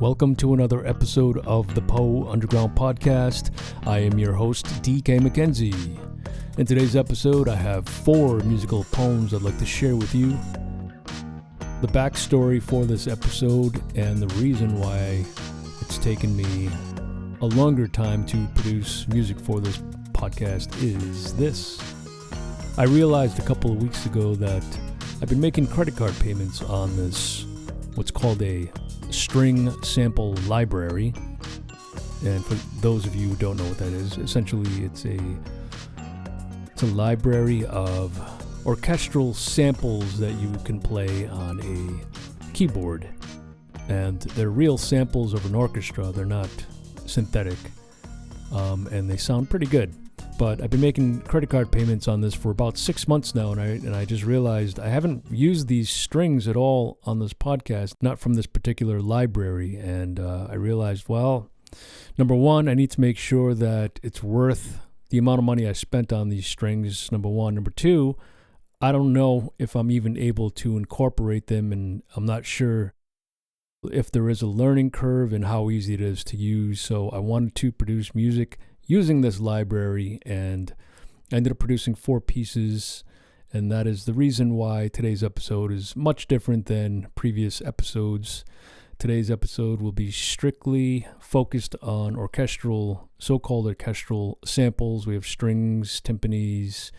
Welcome to another episode of the Poe Underground Podcast. I am your host, D.K. Mckenzie. In today's episode, I have 4 musical poems I'd like to share with you. The backstory for this episode and the reason why it's taken me a longer time to produce music for this podcast is this. I realized a couple of weeks ago that I've been making credit card payments on this, what's called a string sample library. And for those of you who don't know what that is, essentially it's a library of orchestral samples that you can play on a keyboard. And they're real samples of an orchestra. They're not synthetic. And they sound pretty good. But I've been making credit card payments on this for about 6 months now, and I just realized I haven't used these strings at all on this podcast, not from this particular library. And I realized, well, number one, I need to make sure that it's worth the amount of money I spent on these strings, number one. Number two, I don't know if I'm even able to incorporate them, and I'm not sure if there is a learning curve and how easy it is to use. So I wanted to produce music using this library, and I ended up producing 4 pieces, and that is the reason why today's episode is much different than previous episodes. Today's episode will be strictly focused on so-called orchestral samples. We have strings, timpanis,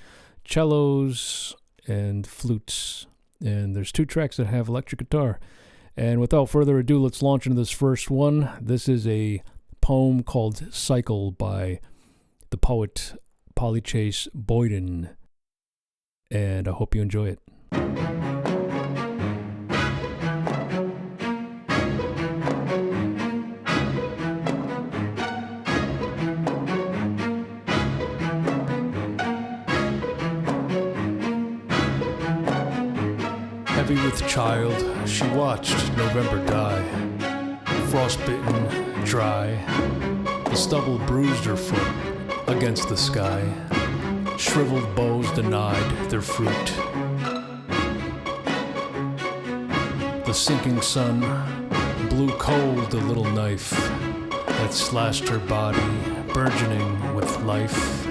cellos, and flutes, and there's 2 tracks that have electric guitar. And without further ado, let's launch into this first one. This is a poem called Cycle by the poet Chase Boyden, and I hope you enjoy it. Heavy with child, she watched November die, frostbitten, dry. The stubble bruised her foot against the sky. Shriveled boughs denied their fruit. The sinking sun blew cold the little knife that slashed her body, burgeoning with life.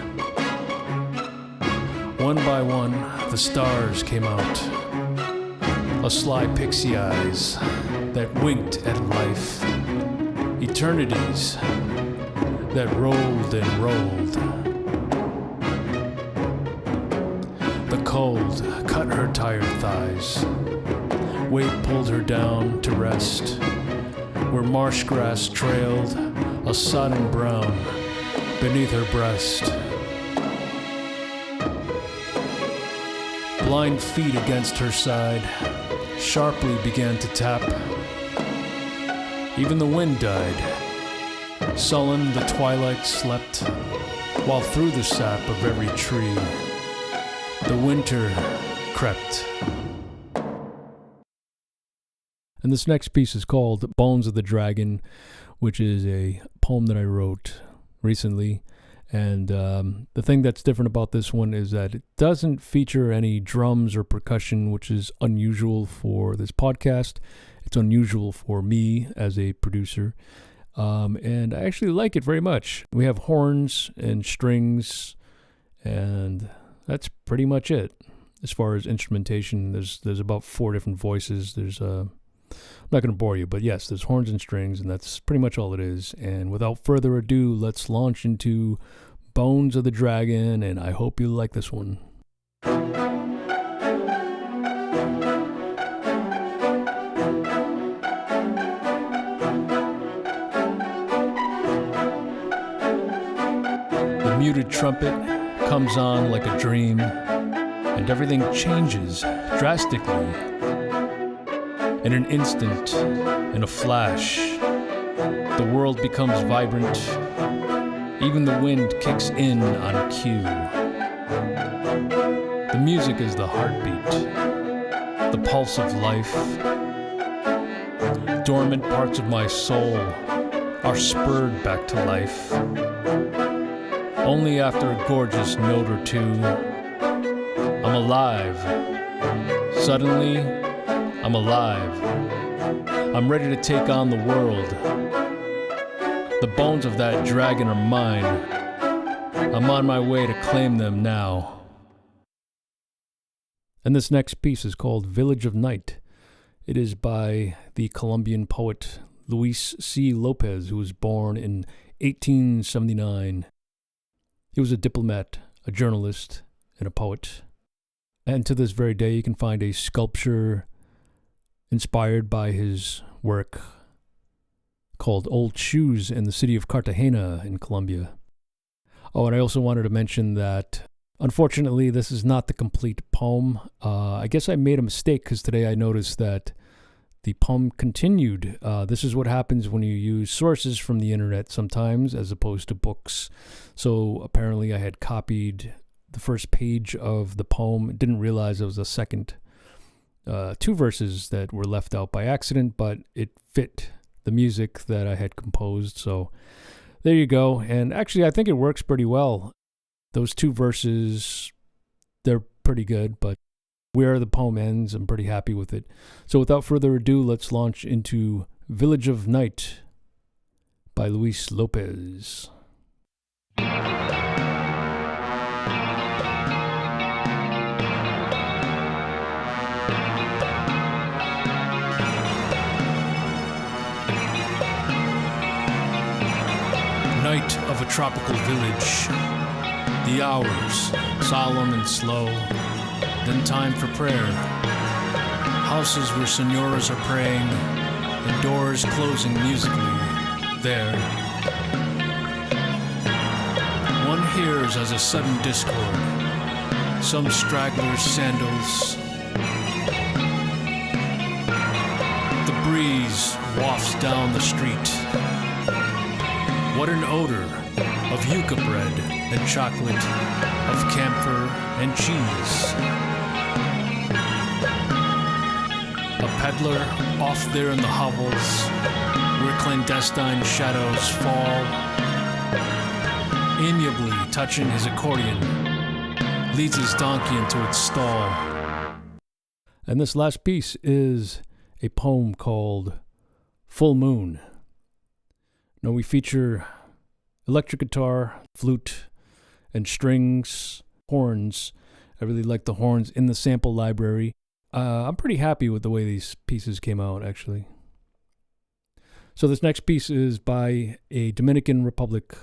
One by one, the stars came out, a sly pixie eyes that winked at life. Eternities that rolled and rolled. The cold cut her tired thighs. Weight pulled her down to rest, where marsh grass trailed a sodden brown beneath her breast. Blind feet against her side sharply began to tap. Even the wind died. Sullen the twilight slept, while through the sap of every tree the winter crept. And this next piece is called Bones of the Dragon, which is a poem that I wrote recently. And the thing that's different about this one is that it doesn't feature any drums or percussion, which is unusual for this podcast. It's unusual for me as a producer. And I actually like it very much. We have horns and strings, and that's pretty much it. As far as instrumentation, there's about 4 different voices. I'm not going to bore you, but yes, there's horns and strings, and that's pretty much all it is. And without further ado, let's launch into Bones of the Dragon, and I hope you like this one. The muted trumpet comes on like a dream, and everything changes drastically. In an instant, in a flash, the world becomes vibrant. Even the wind kicks in on cue. The music is the heartbeat, the pulse of life. Dormant parts of my soul are spurred back to life. Only after a gorgeous note or two, I'm alive. Suddenly, I'm alive. I'm ready to take on the world. The bones of that dragon are mine. I'm on my way to claim them now. And this next piece is called Village of Night. It is by the Colombian poet Luis C. Lopez, who was born in 1879. He was a diplomat, a journalist, and a poet. And to this very day, you can find a sculpture inspired by his work called Old Shoes in the city of Cartagena in Colombia. Oh, and I also wanted to mention that, unfortunately, this is not the complete poem. I guess I made a mistake because today I noticed that the poem continued. This is what happens when you use sources from the internet sometimes as opposed to books. So apparently I had copied the first page of the poem. Didn't realize it was a second 2 verses that were left out by accident, but it fit the music that I had composed. So there you go. And actually, I think it works pretty well. Those 2 verses, they're pretty good, but where the poem ends, I'm pretty happy with it. So without further ado, let's launch into Village of Night by Luis Lopez. Night of a tropical village. The hours, solemn and slow. Then time for prayer. Houses where senoras are praying, and doors closing musically. There. One hears as a sudden discord. Some stragglers' sandals. The breeze wafts down the street. What an odor of yuca bread and chocolate, of camphor and cheese. A peddler off there in the hovels, where clandestine shadows fall, amiably touching his accordion, leads his donkey into its stall. And this last piece is a poem called Full Moon. Now we feature electric guitar, flute, and strings, horns. I really like the horns in the sample library. I'm pretty happy with the way these pieces came out, actually. So this next piece is by a Dominican Republic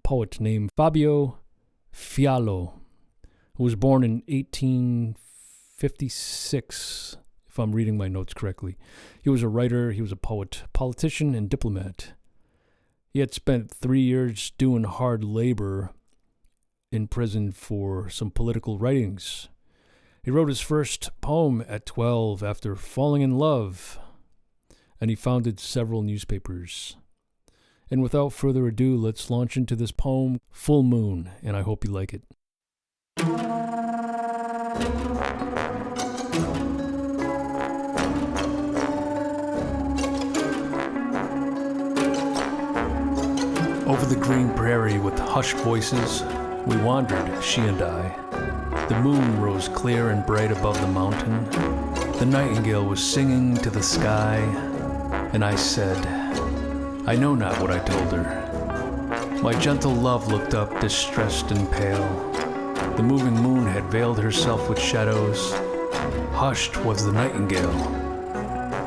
poet named Fabio Fiallo, who was born in 1856, if I'm reading my notes correctly. He was a writer, he was a poet, politician, and diplomat. He had spent 3 years doing hard labor in prison for some political writings. He wrote his first poem at 12 after falling in love, and he founded several newspapers. And without further ado, let's launch into this poem, Full Moon, and I hope you like it. Over the green prairie with hushed voices, we wandered, she and I. The moon rose clear and bright above the mountain. The nightingale was singing to the sky, and I said, I know not what I told her. My gentle love looked up, distressed and pale. The moving moon had veiled herself with shadows. Hushed was the nightingale.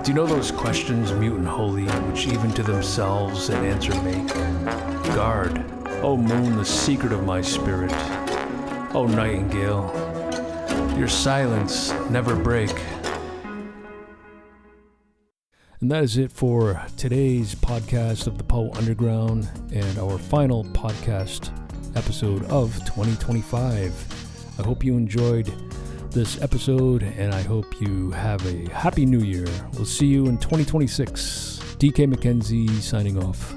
Do you know those questions, mute and holy, which even to themselves an answer make? Guard, O moon, the secret of my spirit. O nightingale, your silence never break. And that is it for today's podcast of the Poe Underground and our final podcast episode of 2025. I hope you enjoyed this episode, and I hope you have a happy new year. We'll see you in 2026. D.K. Mckenzie signing off.